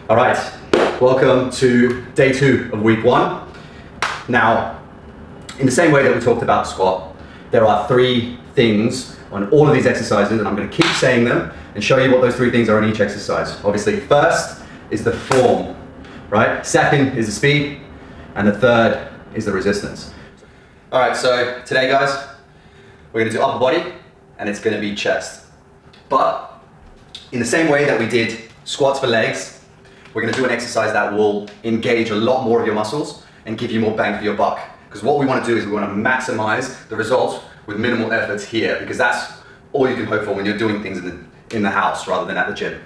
All right, welcome to day 2 of week 1. Now, in the same way that we talked about squat, there are 3 things on all of these exercises, and I'm going to keep saying them and show you what those 3 things are in each exercise. Obviously, first is the form, right? Second is the speed, and the third is the resistance. All right, so today, guys, we're going to do upper body, and it's going to be chest. But in the same way that we did squats for legs, we're going to do an exercise that will engage a lot more of your muscles and give you more bang for your buck. Because what we want to do is we want to maximize the results with minimal efforts here, because that's all you can hope for when you're doing things in the house rather than at the gym.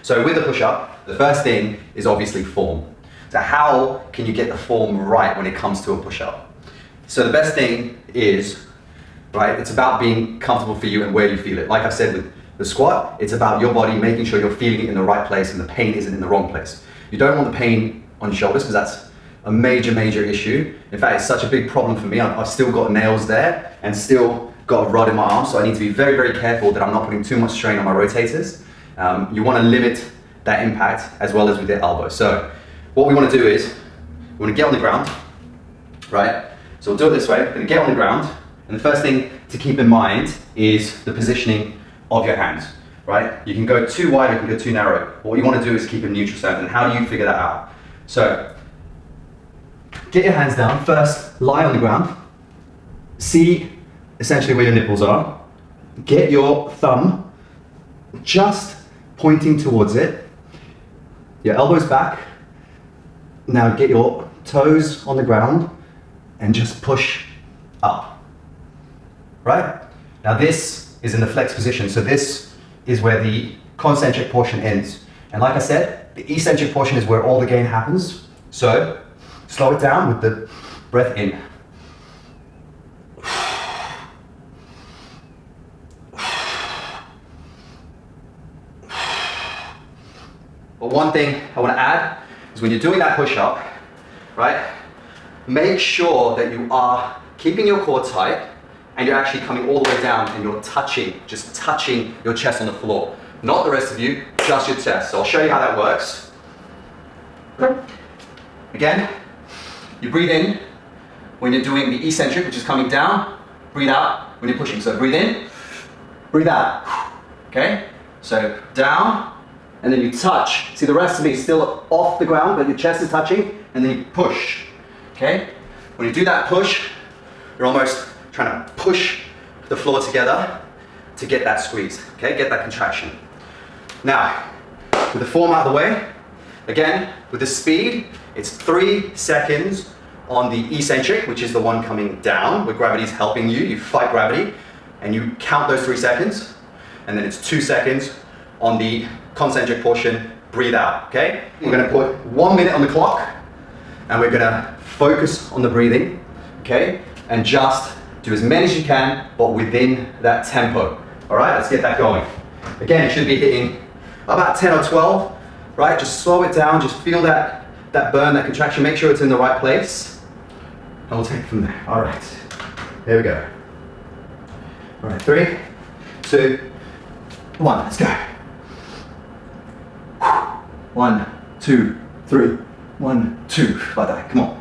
So with the push-up, the first thing is obviously form. So how can you get the form right when it comes to a push-up? So the best thing is, right, it's about being comfortable for you and where you feel it. Like I said with the squat, it's about your body making sure you're feeling it in the right place and the pain isn't in the wrong place. You don't want the pain on your shoulders because that's a major issue. In fact, it's such a big problem for me. I've still got nails there and still got a rod in my arm, so I need to be very careful that I'm not putting too much strain on my rotators. You want to limit that impact as well as with the elbow. So what we want to do is, we want to get on the ground, right? So we'll do it this way. We're going to get on the ground, and the first thing to keep in mind is the positioning of your hands, right? You can go too wide or you can go too narrow. What you want to do is keep a neutral stance, and how do you figure that out? So, get your hands down. First, lie on the ground. See essentially where your nipples are. Get your thumb just pointing towards it. Your elbows back. Now get your toes on the ground and just push up, right? Now this is in the flex position, so this is where the concentric portion ends. And like I said, the eccentric portion is where all the gain happens. So slow it down with the breath in. But one thing I want to add is when you're doing that push-up, right, make sure that you are keeping your core tight and you're actually coming all the way down and you're just touching your chest on the floor. Not the rest of you, just your chest. So I'll show you how that works. Again, you breathe in when you're doing the eccentric, which is coming down. Breathe out when you're pushing. So breathe in, breathe out. Okay? So down, and then you touch. See, the rest of me is still off the ground, but your chest is touching, and then you push. Okay? When you do that push, you're almost trying to push the floor together to get that squeeze, okay? Get that contraction. Now, with the form out of the way, again, with the speed, it's 3 seconds on the eccentric, which is the one coming down, where gravity's helping you. You fight gravity, and you count those 3 seconds, and then it's 2 seconds on the concentric portion, breathe out, okay? We're gonna put 1 minute on the clock, and we're gonna focus on the breathing, okay? And just do as many as you can, but within that tempo. All right, let's get that going. Again, you should be hitting about 10 or 12, right? Just slow it down, just feel that burn, that contraction, make sure it's in the right place. And we'll take it from there. All right, here we go. All right, 3, 2, 1, let's go. 1, 2, 3, 1, 2, like that, come on.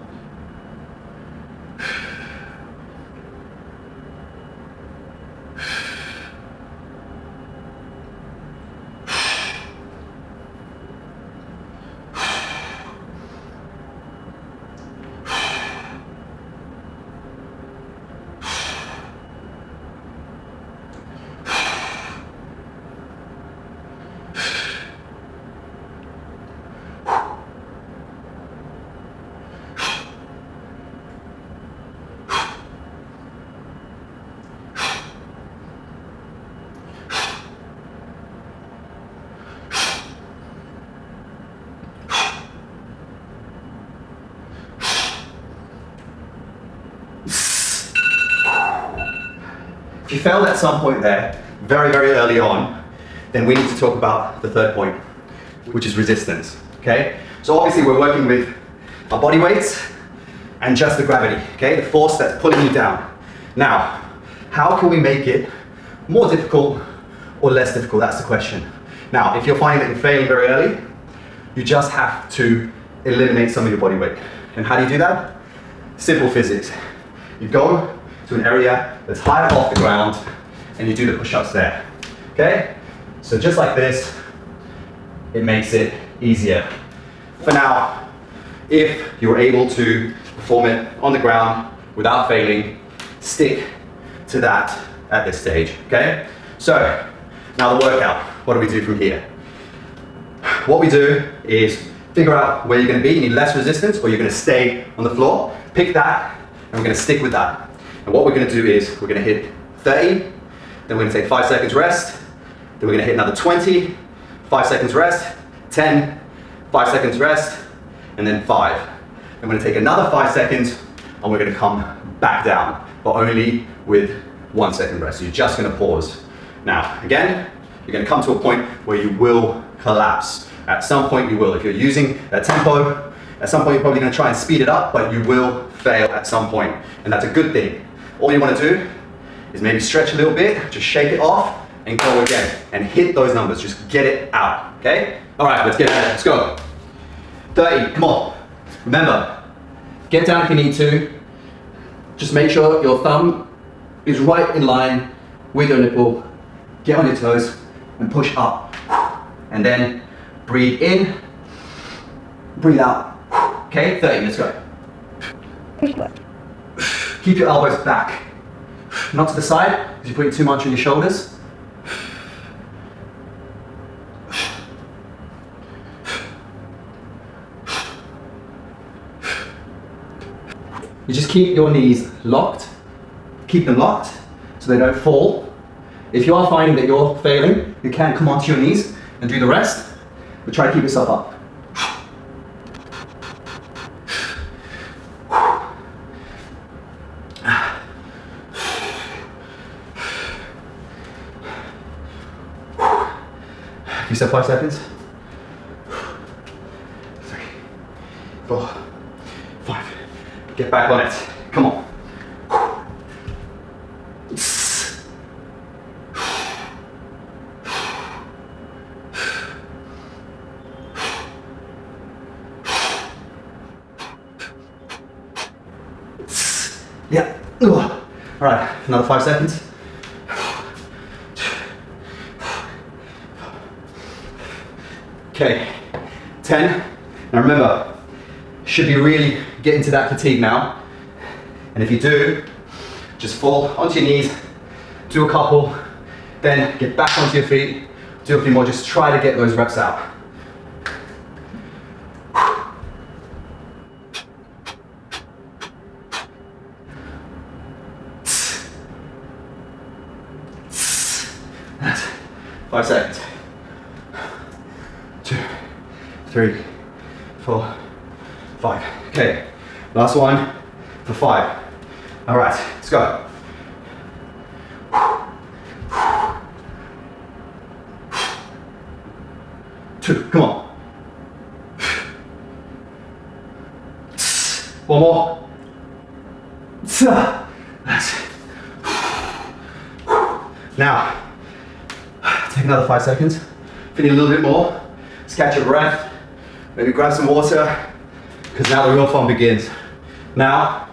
If you failed at some point there, very early on, then we need to talk about the third point, which is resistance, okay? So obviously we're working with our body weights and just the gravity, okay? The force that's pulling you down. Now, how can we make it more difficult or less difficult? That's the question. Now, if you're finding that you're failing very early, you just have to eliminate some of your body weight. And how do you do that? Simple physics. You go to an area that's higher off the ground and you do the push-ups there. Okay? So just like this, it makes it easier. For now, if you're able to perform it on the ground without failing, stick to that at this stage, okay? So, now the workout. What do we do from here? What we do is figure out where you're gonna be. You need less resistance or you're gonna stay on the floor. Pick that, and we're gonna stick with that. And what we're gonna do is we're gonna hit 30, then we're gonna take 5 seconds rest, then we're gonna hit another 20, 5 seconds rest, 10, 5 seconds rest, and then 5. And we're gonna take another 5 seconds, and we're gonna come back down, but only with 1 second rest. So you're just gonna pause. Now, again, you're gonna come to a point where you will collapse. At some point you will. If you're using that tempo, at some point you're probably gonna try and speed it up, but you will fail at some point, and that's a good thing. All you wanna do is maybe stretch a little bit, just shake it off, and go again, and hit those numbers, just get it out, okay? All right, let's get at it, let's go. 30, come on. Remember, get down if you need to. Just make sure your thumb is right in line with your nipple. Get on your toes and push up. And then breathe in, breathe out. Okay, 30, let's go. Keep your elbows back. Not to the side, because you're putting too much on your shoulders. You just keep your knees locked. Keep them locked so they don't fall. If you are finding that you're failing, you can come onto your knees and do the rest, but try to keep yourself up. You said 5 seconds? 3, 4, 5. Get back on it. Come on. Yeah. All right, another 5 seconds. Okay, 10. Now remember, should be really getting to that fatigue now. And if you do, just fall onto your knees, do a couple, then get back onto your feet, do a few more, just try to get those reps out. That's 5 seconds. 2, 3, 4, 5. Okay, last one for 5. All right, let's go. Two, come on. One more. That's it. Now, take another 5 seconds. If you need a little bit more, just catch your breath. Maybe grab some water, because now the real fun begins. Now,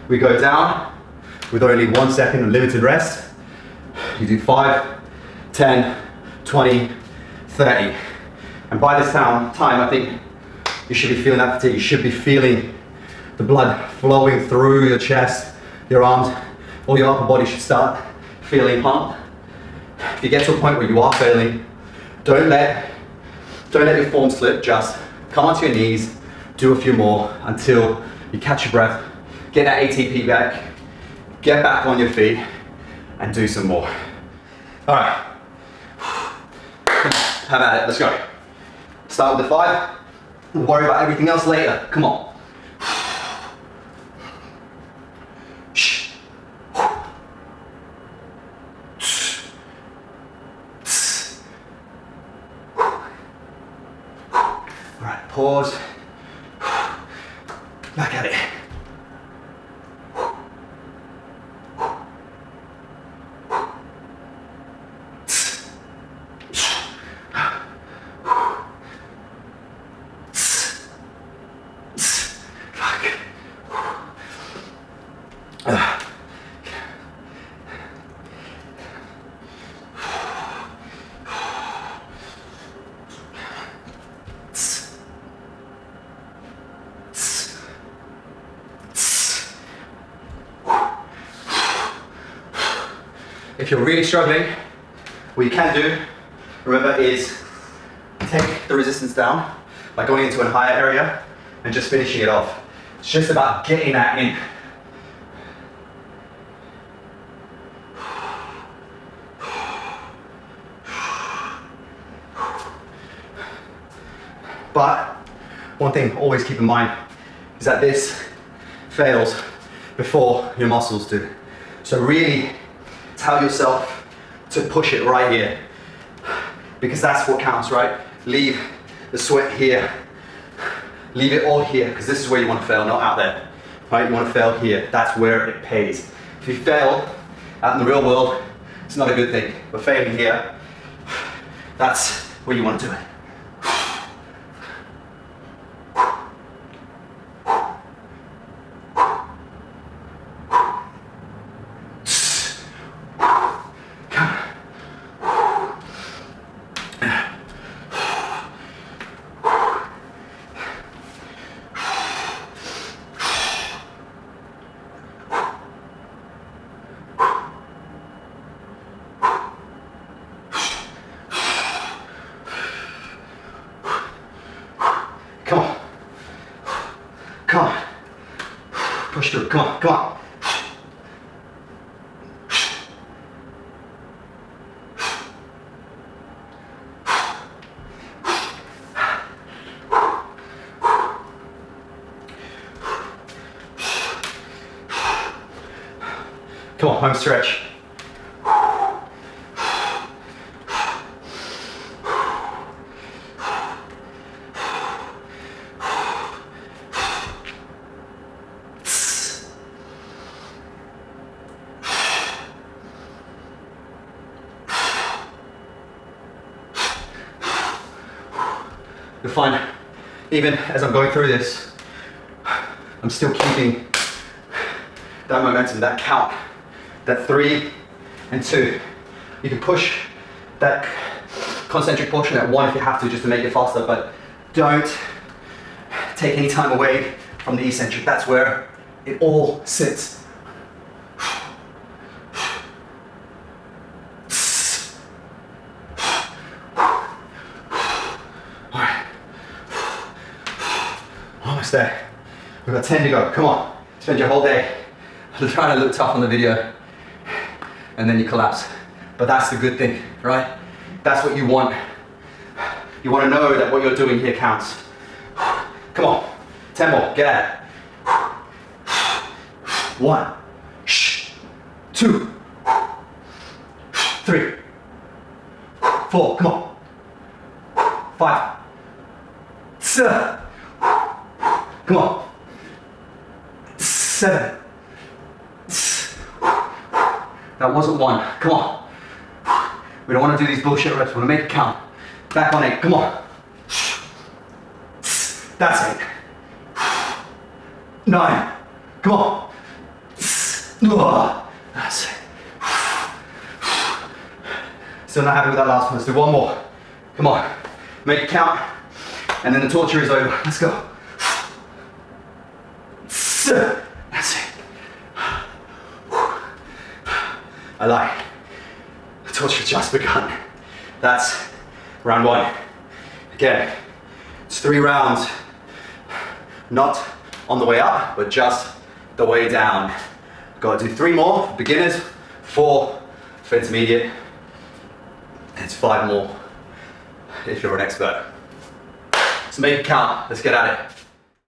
we go down with only 1 second of limited rest. You do 5, 10, 20, 30. And by this time, I think you should be feeling that fatigue. You should be feeling the blood flowing through your chest, your arms, all your upper body should start feeling pumped. If you get to a point where you are failing, don't let your form slip. Just come onto your knees, do a few more until you catch your breath, get that ATP back, get back on your feet, and do some more. All right, have at it, let's go. Start with the 5, we'll worry about everything else later, come on. All right, pause, back at it. If you're really struggling, what you can do, remember, is take the resistance down by going into a higher area and just finishing it off. It's just about getting that in. But one thing always keep in mind is that this fails before your muscles do. So really tell yourself to push it right here, because that's what counts, right? Leave the sweat here. Leave it all here, because this is where you want to fail, not out there. Right? You want to fail here. That's where it pays. If you fail out in the real world, it's not a good thing. But failing here, that's where you want to do it. Come on. Come on. Push through. Come on. Come on. Come on, home stretch. You'll find, even as I'm going through this, I'm still keeping that momentum, that count, that 3 and 2. You can push that concentric portion at 1 if you have to, just to make it faster, but don't take any time away from the eccentric. That's where it all sits. Almost there. We've got 10 to go. Come on. Spend your whole day trying to look tough on the video, and then you collapse. But that's the good thing, right? That's what you want. You want to know that what you're doing here counts. Come on. 10 more. Get at it. 1, 2, 3, 4. Come on. 5, 6. Come on. 7. That wasn't 1. Come on. We don't want to do these bullshit reps. We want to make it count. Back on 8. Come on. That's 8. 9. Come on. That's it. Still not happy with that last one. Let's do one more. Come on. Make it count. And then the torture is over. Let's go. That's it. I lie. The torture just begun. That's round 1. Again, it's 3 rounds. Not on the way up, but just the way down. Got to do 3 more for beginners, 4 for intermediate, and it's 5 more if you're an expert. So make it count. Let's get at it.